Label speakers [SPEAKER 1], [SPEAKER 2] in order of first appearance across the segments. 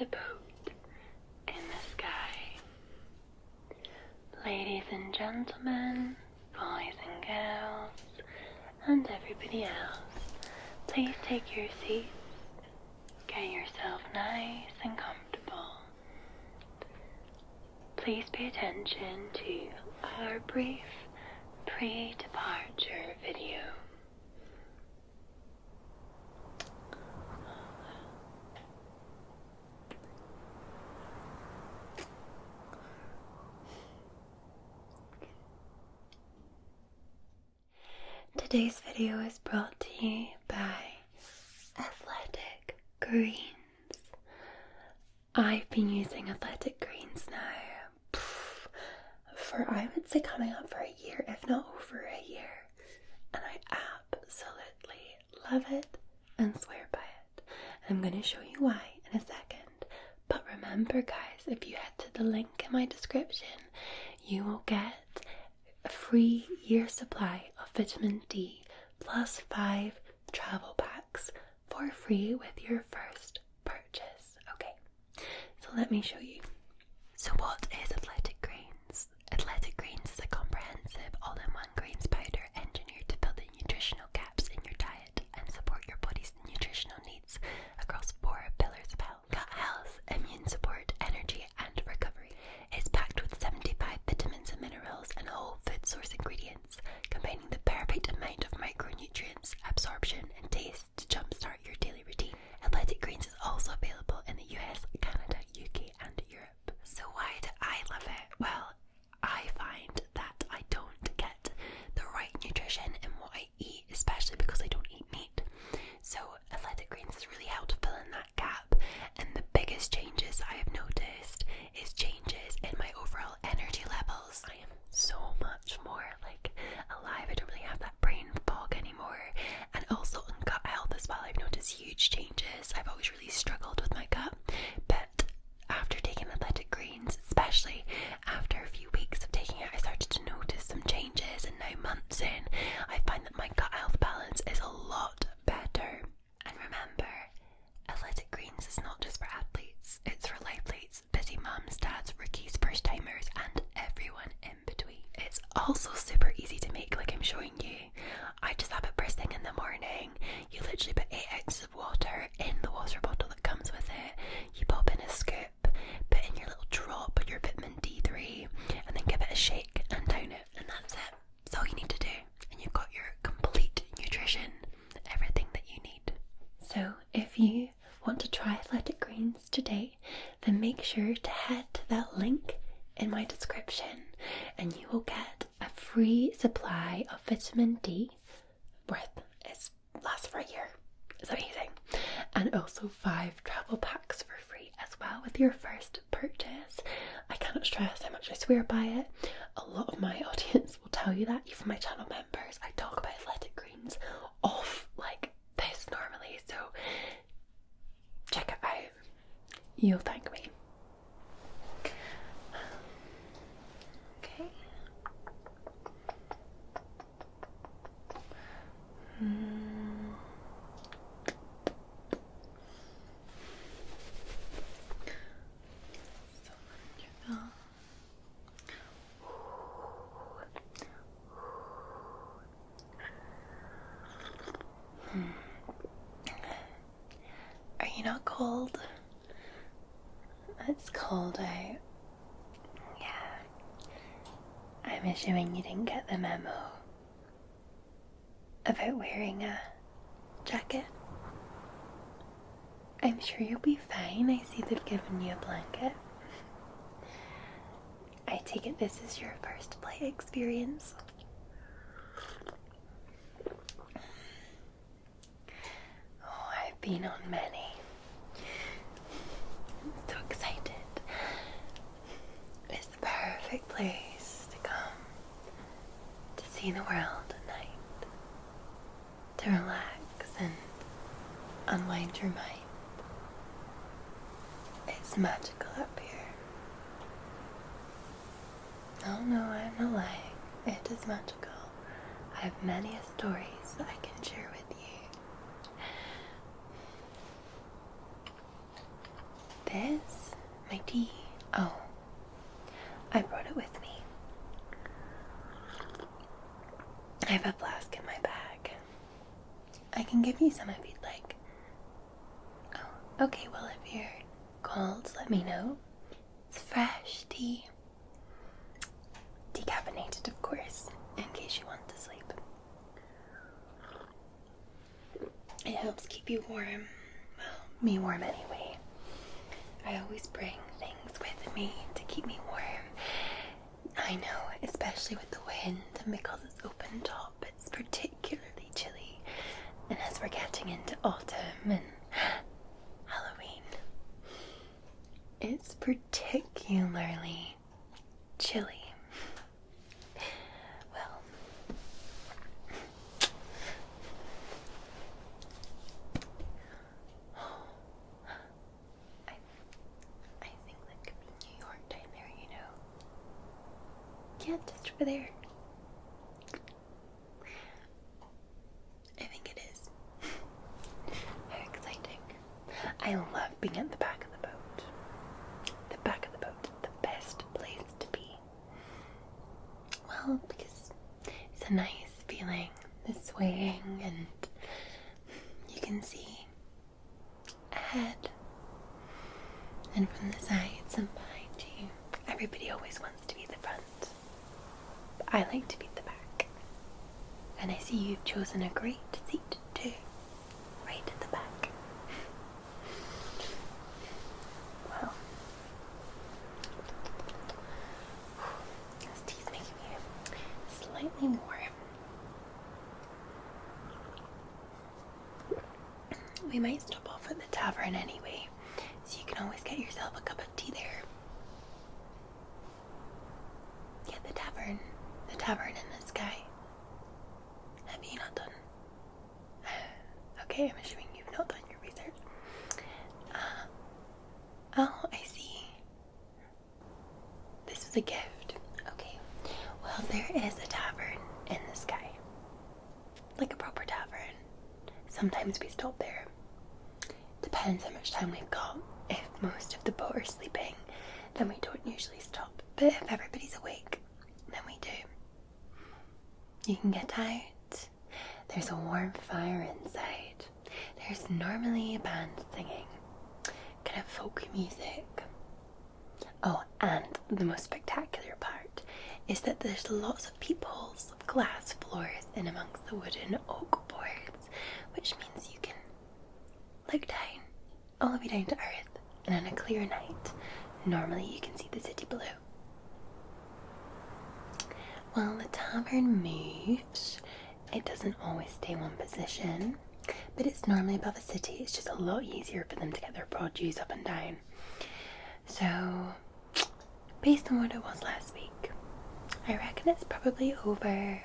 [SPEAKER 1] the boat in the sky. Ladies and gentlemen, boys and girls, and everybody else, please take your seats. Get yourself nice and comfortable. Please pay attention to our brief pre-departure video. Today's video is brought to you by Athletic Greens. I've been using Athletic Greens now for, I would say, coming up for a year, if not over a year, and I absolutely love it and swear by it. I'm going to show you why in a second, but remember guys, if you head to the link in my description, you will get a free year supply of vitamin D plus 5 travel packs for free with your first purchase. Okay, so let me show you. So what is Athletic Greens? Athletic Greens is a comprehensive all-in-one greens powder engineered to fill the nutritional gaps in your diet and support your body's nutritional needs across 4 pillars of health: gut health, immune support, energy and recovery. It's packed with 75 vitamins and minerals and whole food source ingredients, combining the perfect amount of micronutrients, absorption and taste to jumpstart your daily routine. Athletic Greens is also available in the US, Canada, UK and Europe. So why do I love it? Well, I find that I don't get the right nutrition in what I eat, especially because I don't eat meat. So Athletic Greens has really helped fill in that gap, and the biggest changes I have noticed is changes in my overall energy levels. I am so much more alive. I don't really have that brain fog anymore, and also in gut health as well. I've noticed huge changes. I've always really struggled with my gut, but after taking Athletic Greens, especially after a few weeks of taking it, I started to notice some changes, and now months in, I find that my gut health balance is a lot better. And remember, Athletic Greens is not just for athletes, it's for life-leads, busy mums, dads, rookies, first-timers, and everyone in between. It's also super easy to make, like I'm showing you. I just have it first thing in the morning. You literally put 8 ounces of water in the water bottle that comes with it. You pop in a scoop, put in your little drop of your vitamin D3, and then give it a shake and down it, and that's it. That's all you need to do, and you've got your complete nutrition, everything that you need. So if you want to try Athletic Greens today, then make sure to head to that link in my description, and you will get a free supply of vitamin D lasts for a year. It's amazing. And also 5 travel packs for free as well with your first purchase. I cannot stress how much I swear by it. A lot of my audience will tell you that, even my channel members. I talk about Athletic Greens off like this normally, so check it out. You'll thank me. Okay. So wonderful. Are you not cold? It's cold out. Yeah. I'm assuming you didn't get the memo about wearing a jacket. I'm sure you'll be fine. I see they've given you a blanket. I take it this is your first flight experience. Oh, I've been on many. I'm so excited. It's the perfect place to come to see the world at night, to relax and unwind your mind. It's magical up here. Oh no, I'm not lying. It is magical. I have many stories that I can share with you. this, my tea. Oh, I brought it with me. I have a flask in my bag. I can give you some if you'd like. Oh, okay, well, if you're cold, let me know. It's fresh tea. Decaffeinated, of course, in case you want to sleep. It helps keep you warm. Well, me warm anyway. I always bring things with me to keep me warm. I know, especially with the wind, and because it's open top, it's particularly chilly. And as we're getting into autumn and Halloween, it's particularly chilly. Well, I think that could be New York down there, you know. Yeah, just over there. I think it is. How exciting. I love being at the back of the boat. The back of the boat is the best place to be. Well, because it's a nice feeling, the swaying, and you can see ahead and from the sides and behind you. Everybody always wants to be the front. But I like to be the back. And I see you've chosen a great seat too, right at the back. Wow. This tea's making me slightly warm. We might stop off at the tavern anyway, so you can always get yourself a cup of tea there. Yeah, the tavern in the sky. Have you not done? Okay, I'm assuming you've not done your research. Oh, I see. This was a gift. Okay. Well, there is a tavern in the sky. Like a proper tavern. Sometimes we stop there. Depends how much time we've got. If most of the boat are sleeping, then we don't usually stop. But if everybody's awake, then we do. You can get out. There's a warm fire inside. There's normally a band singing. Kind of folk music. Oh, and the most spectacular part is that there's lots of peepholes of glass floors in amongst the wooden oak boards, which means you can look down, all the way down to earth, and on a clear night, normally you can see the city below. Well, the tavern moves. It doesn't always stay in one position, but it's normally above a city. It's just a lot easier for them to get their produce up and down. So, based on what it was last week, I reckon it's probably over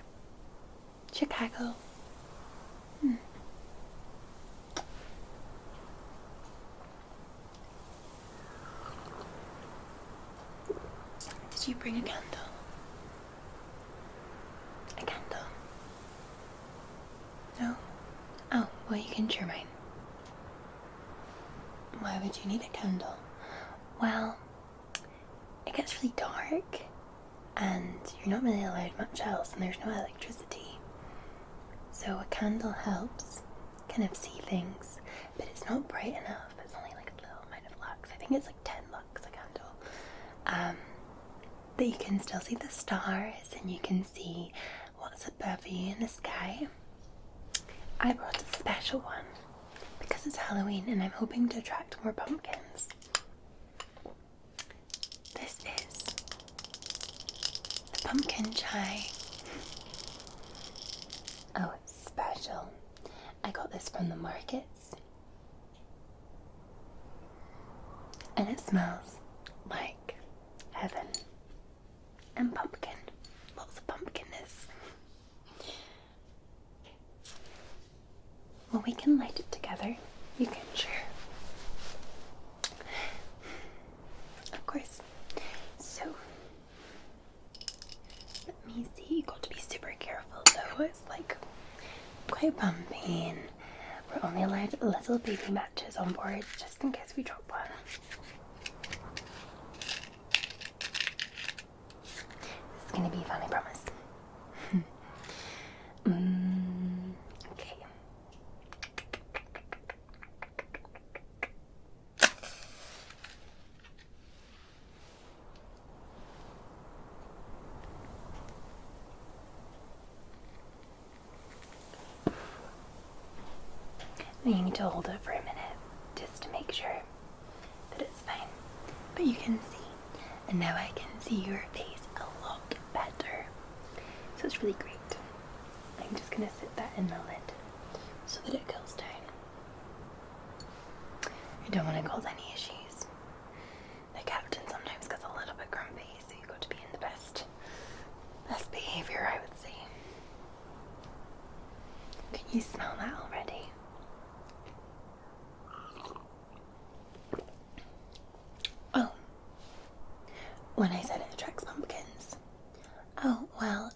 [SPEAKER 1] Chicago. Did you bring a candle? A candle? No? Oh, well, you can share mine. Why would you need a candle? Well, it gets really dark and you're not really allowed much else and there's no electricity. So a candle helps kind of see things, but it's not bright enough. It's only like a little amount of lux. I think it's like 10 lux a candle. But you can still see the stars and you can see what's above you in the sky. I brought a special one because it's Halloween and I'm hoping to attract more pumpkins. This is the pumpkin chai. Oh, it's special. I got this from the markets. And it smells like heaven. And pumpkin. Lots of pumpkinness. Well, we can light it together. You can share. Of course. So, let me see. You got to be super careful though. It's like quite bumpy and we're only allowed little baby matches on board just in case we drop one. you need to hold it for a minute just to make sure that it's fine. But you can see, and now I can see your face a lot better. So it's really great. I'm just going to sit that in the lid so that it cools down. I don't want to cause any issues. The captain sometimes gets a little bit grumpy, so you've got to be in the best behaviour, I would say. Can you smell that already? Oh, when I said it attracts pumpkins. Oh, well,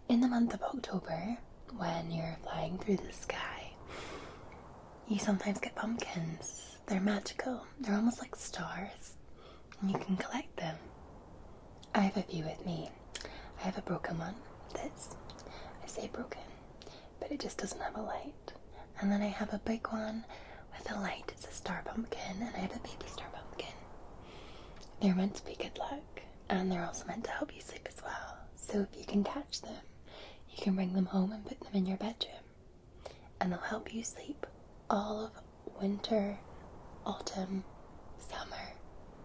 [SPEAKER 1] in the month of October, when you're flying through the sky, you sometimes get pumpkins. They're magical. They're almost like stars, and you can collect them. I have a few with me. I have a broken one that's, I say broken, but it just doesn't have a light. And then I have a big one with a light. It's a star pumpkin, and I have a baby star pumpkin. They're meant to be good luck, and they're also meant to help you sleep as well. So if you can catch them, you can bring them home and put them in your bedroom, and they'll help you sleep all of winter, autumn, summer,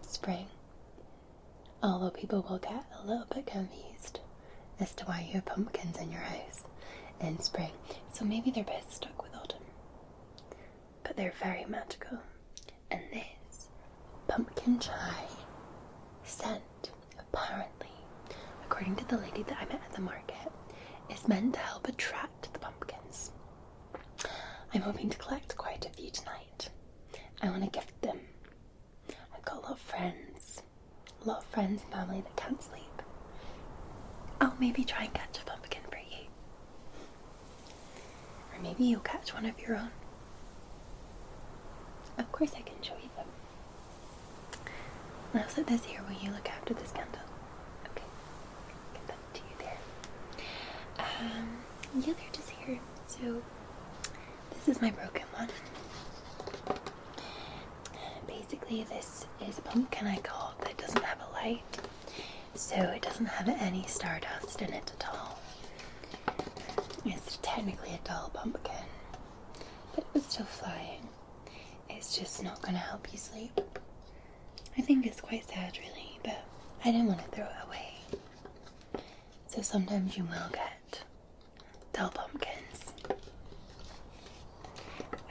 [SPEAKER 1] spring. Although people will get a little bit confused as to why you have pumpkins in your house in spring. So maybe they're best stuck with autumn. But they're very magical. And this pumpkin chai scent, apparently, according to the lady that I met at the market, is meant to help attract the pumpkins. I'm hoping to collect quite a few tonight. I want to gift them. I've got a lot of friends and family that can't sleep. I'll maybe try and catch a pumpkin for you. Or maybe you'll catch one of your own. Of course I can show you them. I'll set this here. Will you look after this candle? Okay. Get that to you there. Yeah, they're just here. So, this is my broken one. Basically, this is a pumpkin I got that doesn't have a light, so it doesn't have any stardust in it at all. It's technically a dull pumpkin, but it was still flying. It's just not going to help you sleep. I think it's quite sad, really, but I didn't want to throw it away. So sometimes you will get dull pumpkins.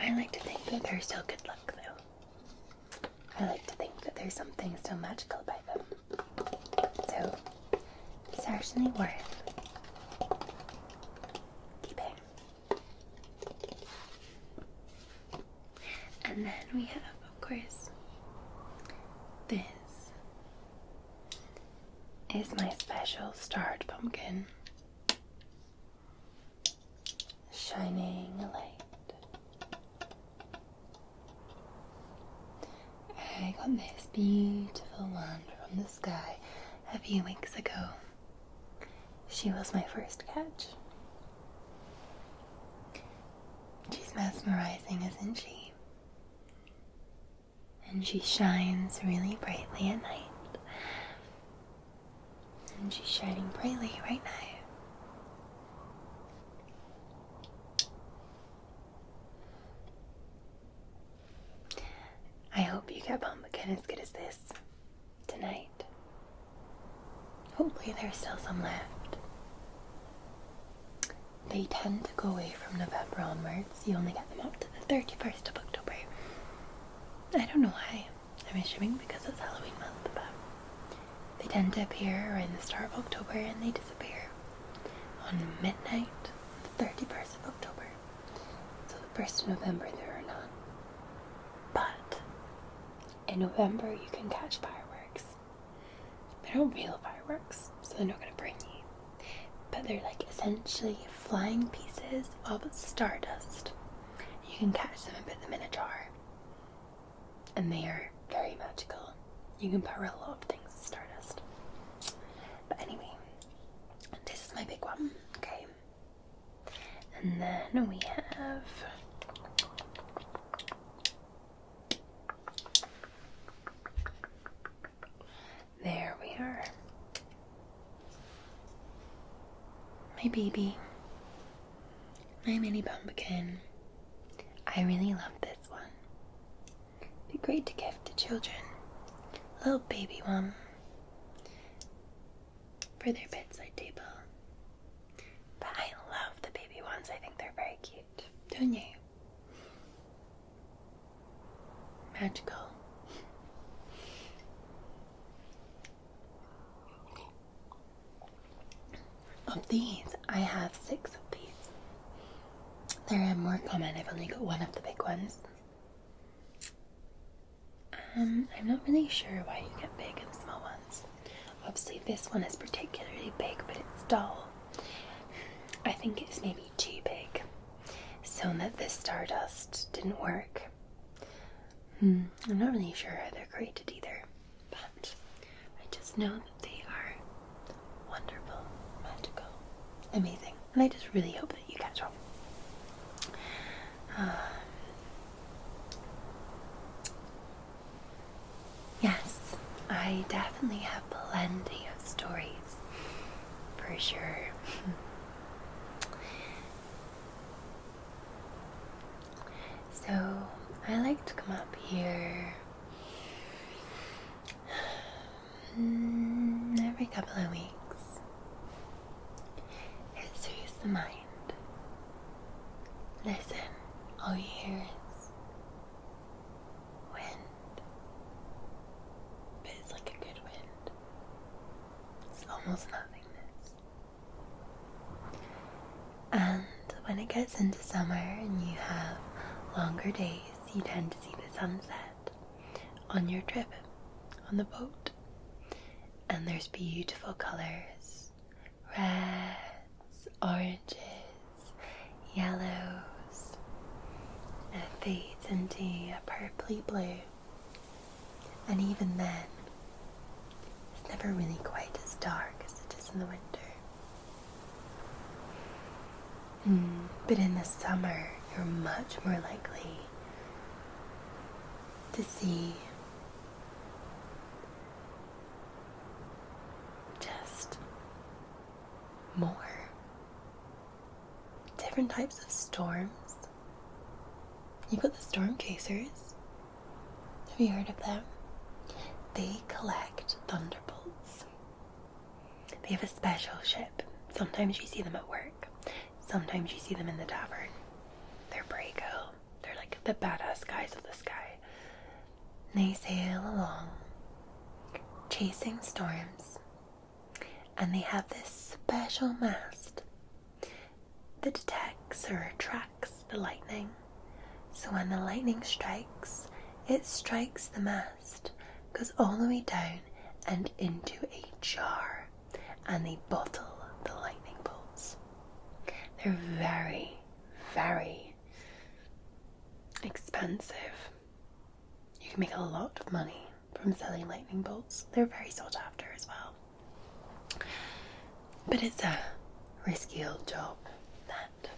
[SPEAKER 1] I like to think that they're still good luck, though. I like to think that there's something still magical about them. So, certainly worth keeping. And then we have, of course, this is my special starred pumpkin. Shining light. I got this beautiful one from the sky a few weeks ago. She was my first catch. She's mesmerizing, isn't she? And she shines really brightly at night. And she's shining brightly right now. I hope you get pumpkin as good as this tonight. Hopefully there's still some left. They tend to go away from November onwards. You only get them up to the 31st of October. I don't know why. I'm assuming because it's Halloween month, but they tend to appear around the start of October and they disappear on midnight, the 31st of October. So the 1st of November there are none. But in November you can catch fireworks. They're not real fireworks, so they're not going to burn you. But they're like essentially flying pieces of stardust. You can catch them and put them in a jar. And they are very magical. You can power a lot of things with stardust. But anyway, this is my big one, okay? And then we have there we are. My baby. My mini pumpkin. I I really love this one. Be great to gift to children. A little baby one for their bedside table. But I love the baby ones. I think they're very cute. Don't you? Magical. Of these, I have 6 of these. They're more common. I've only got 1 of the big ones. I'm not really sure why you get big and small ones. Obviously, this one is particularly big, but it's dull. I think it's maybe too big, so that this stardust didn't work. I'm not really sure how they're created either, but I just know that they are wonderful, magical, amazing, and I just really hope that you catch on. Yes, I definitely have plenty of stories, for sure. So, I like to come up here every couple of weeks. It soothes the mind. Listen, all you hear is wind. But it's like a good wind. It's almost nothingness. And when it gets into summer and you have longer days, you tend to see the sunset on your trip on the boat. And there's beautiful colours. Reds, oranges, yellows. And it fades into a purpley blue. And even then, it's never really quite as dark as it is in the winter. But in the summer, you're much more likely to see just more different types of storms. You've got the storm chasers. Have you heard of them? They collect thunderbolts. They have a special ship. Sometimes you see them at work. Sometimes you see them in the tavern. They're pretty cool. They're like the badass guys of the sky. They sail along, chasing storms, and they have this special mast that detects or attracts the lightning. So when the lightning strikes, it strikes the mast, goes all the way down and into a jar, and they bottle the lightning bolts. They're very, very expensive. You can make a lot of money from selling lightning bolts. They're very sought after as well. But it's a risky old job, that.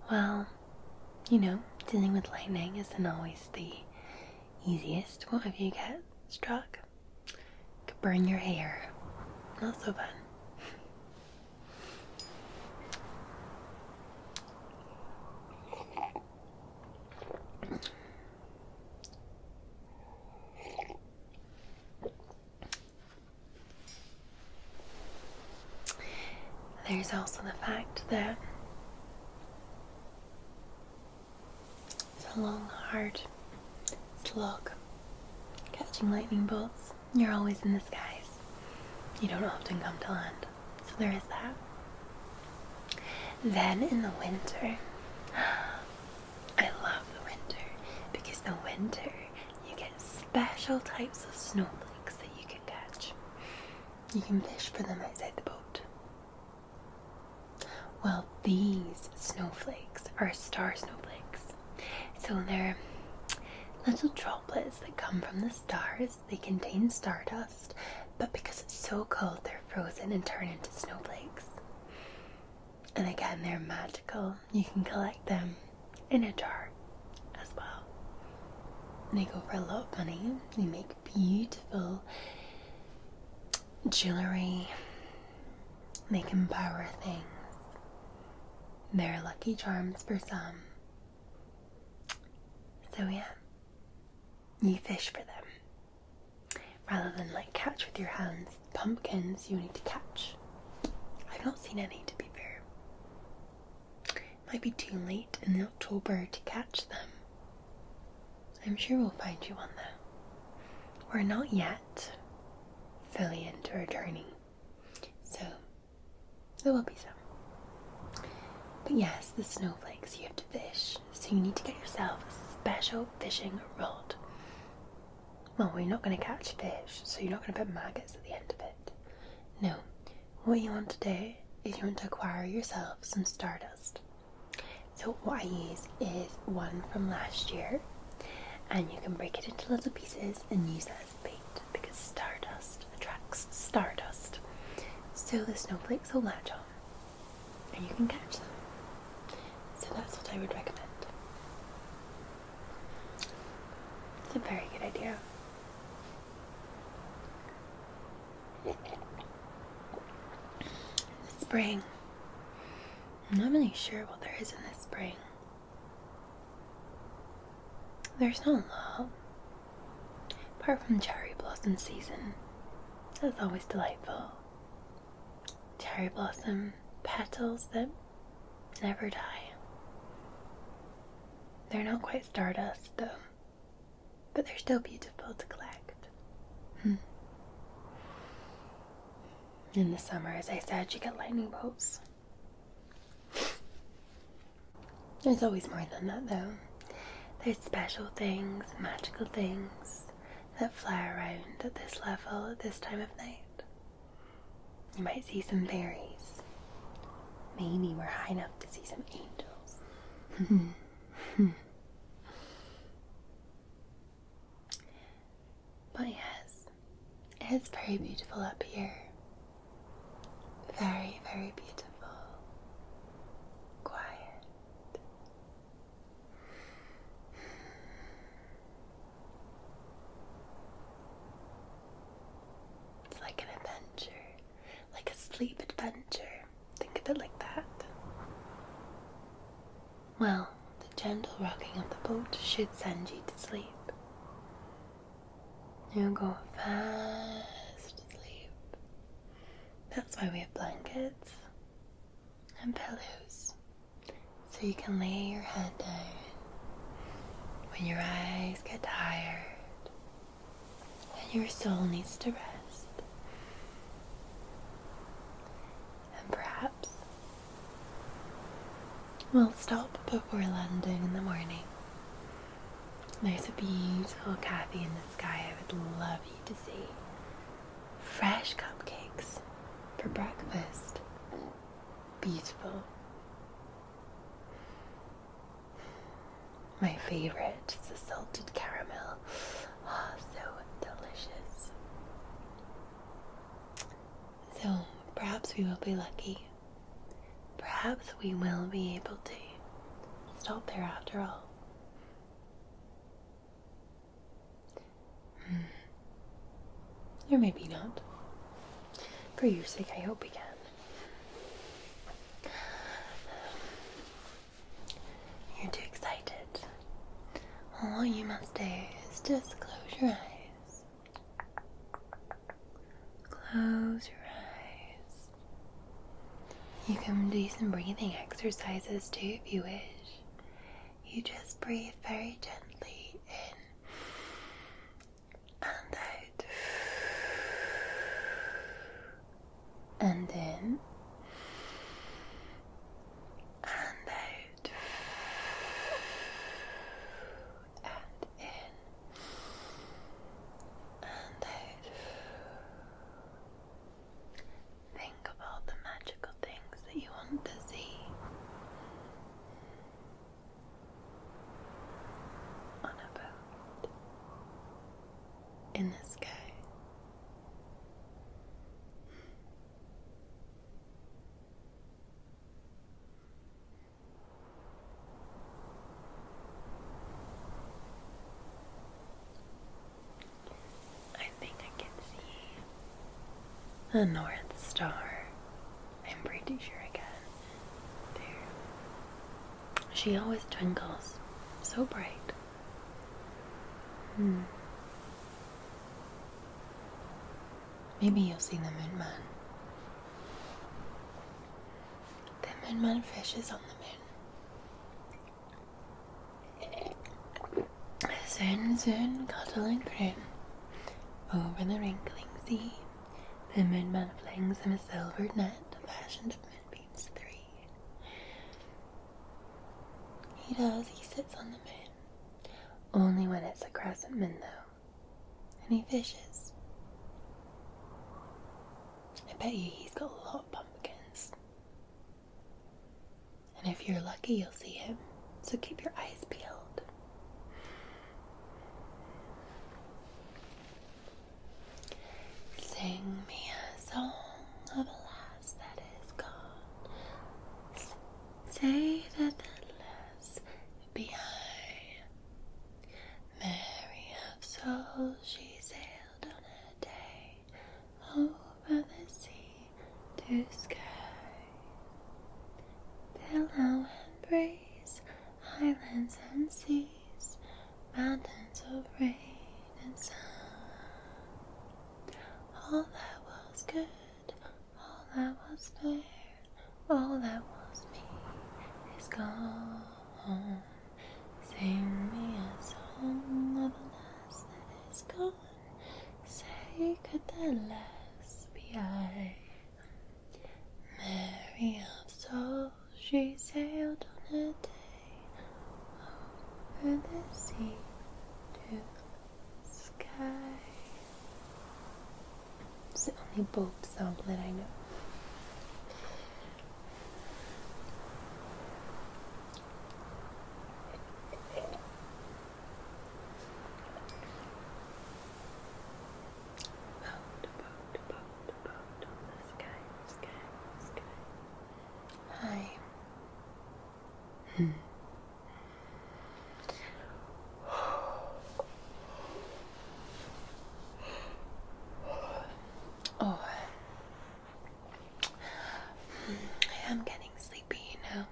[SPEAKER 1] Well, you know, dealing with lightning isn't always the easiest. What if you get struck? Could burn your hair. Not so fun. There's also the fact that it's a long, hard slog catching lightning bolts. You're always in the skies. You don't often come to land. So there is that. Then in the winter, I love the winter, because the winter you get special types of snowflakes that you can catch. You can fish for them outside the boat. Well, these snowflakes are star snowflakes. So they're little droplets that come from the stars. They contain stardust, but because it's so cold, they're frozen and turn into snowflakes. And again, they're magical. You can collect them in a jar as well. They go for a lot of money. They make beautiful jewelry. They can power things. They're lucky charms for some. So yeah, you fish for them. Rather than like catch with your hands, pumpkins you need to catch. I've not seen any, to be fair. It might be too late in October to catch them. I'm sure we'll find you one though. We're not yet fully into our journey, so there will be some. But yes, the snowflakes you have to fish, so you need to get yourself a special fishing rod. Well, we're not going to catch fish, so you're not going to put maggots at the end of it. No, what you want to do is you want to acquire yourself some stardust. So what I use is one from last year, and you can break it into little pieces and use that as bait, because stardust attracts stardust. So the snowflakes will latch on, and you can catch them. So that's what I would recommend. It's a very good idea. The spring. I'm not really sure what there is in the spring. There's not a lot. Apart from cherry blossom season. That's always delightful. Cherry blossom petals that never die. They're not quite stardust though, but they're still beautiful to collect. In the summer, as I said, you get lightning bolts. There's always more than that though. There's special things, magical things that fly around at this level at this time of night. You might see some fairies. Maybe we're high enough to see some angels. But yes, it's very beautiful up here. Very, very beautiful. Quiet. It's like an adventure, like a sleep adventure. Think of it like that. Well, the gentle rocking of the boat should send you to sleep. You'll go fast asleep. That's why we have blankets and pillows, so you can lay your head down when your eyes get tired and your soul needs to rest. And perhaps we'll stop before landing in the morning. There's a beautiful cafe in the sky I would love you to see. Fresh cupcakes for breakfast. Beautiful. My favourite is the salted caramel. Oh, so delicious. So perhaps we will be lucky. Perhaps we will be able to stop there after all. Or maybe not. For your sake, I hope we can. You're too excited. All you must do is just close your eyes. Close your eyes. You can do some breathing exercises too if you wish. You just breathe very gently in and out. And in and out and in and out. Think of all the magical things that you want to see on a boat in the sky. The North Star. I'm pretty sure I can. There. she always twinkles. So bright. Maybe you'll see the moon man. The moon man fishes on the moon. Soon, soon, cuddle and croon. Over the wrinkling sea, the moon man flings him a silvered net fashioned of moonbeams 3. He does, he sits on the moon. Only when it's a crescent moon though. And he fishes. I bet you he's got a lot of pumpkins. And if you're lucky, you'll see him. So keep your eyes peeled. Sing me a song of a lass that is gone. Say that the lass behind. Mary of soul, she sailed on a day over the sea to sky. Billow and breeze, islands and seas, mountains of rain and sun. All that was good, all that was fair, all that was me is gone. Sing me a song of a lass that is gone. Say could the lass be I? Mary of soul, she sailed on a day over the sea to the sky. It's the only boat song that I know. Boat on the sky, sky, sky. Hi. Oh, I am getting sleepy, you know.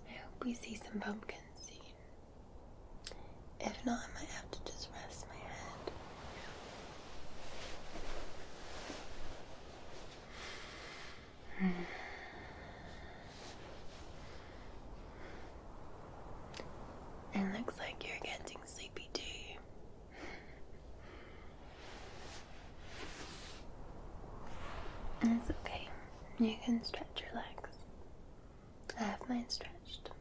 [SPEAKER 1] I hope we see some pumpkins soon. If not, I might have to just rest my head. It looks like you're getting sleepy too. It's okay. You can stretch your legs. I have mine stretched.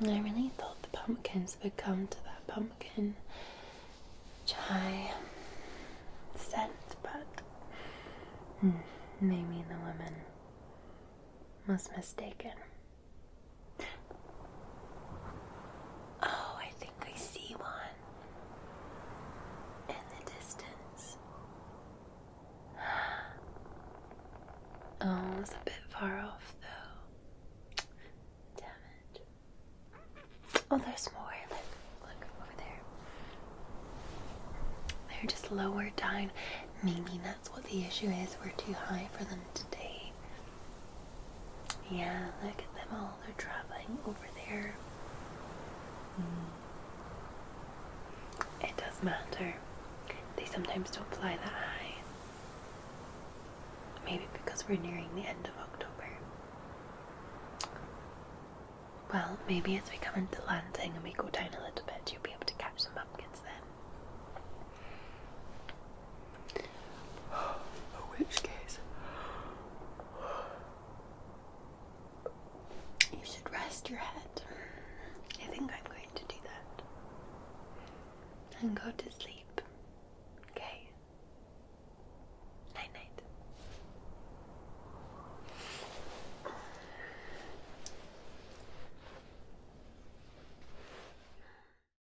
[SPEAKER 1] I really thought the pumpkins would come to that pumpkin chai scent, but maybe the woman was mistaken. Oh, I think I see one in the distance. Oh, it's a bit far off though. Damn it. Oh, there's more. Look over there. They're just lower down. Maybe that's what the issue is. We're too high for them today. Yeah, look at them all. They're traveling over there. It does matter. They sometimes don't fly that high. Maybe because we're nearing the end of October. Well, maybe as we come into landing and we go down a little bit, you'll be able to catch some pumpkins then. In which case, you should rest your head. I think I'm going to do that. And go to sleep.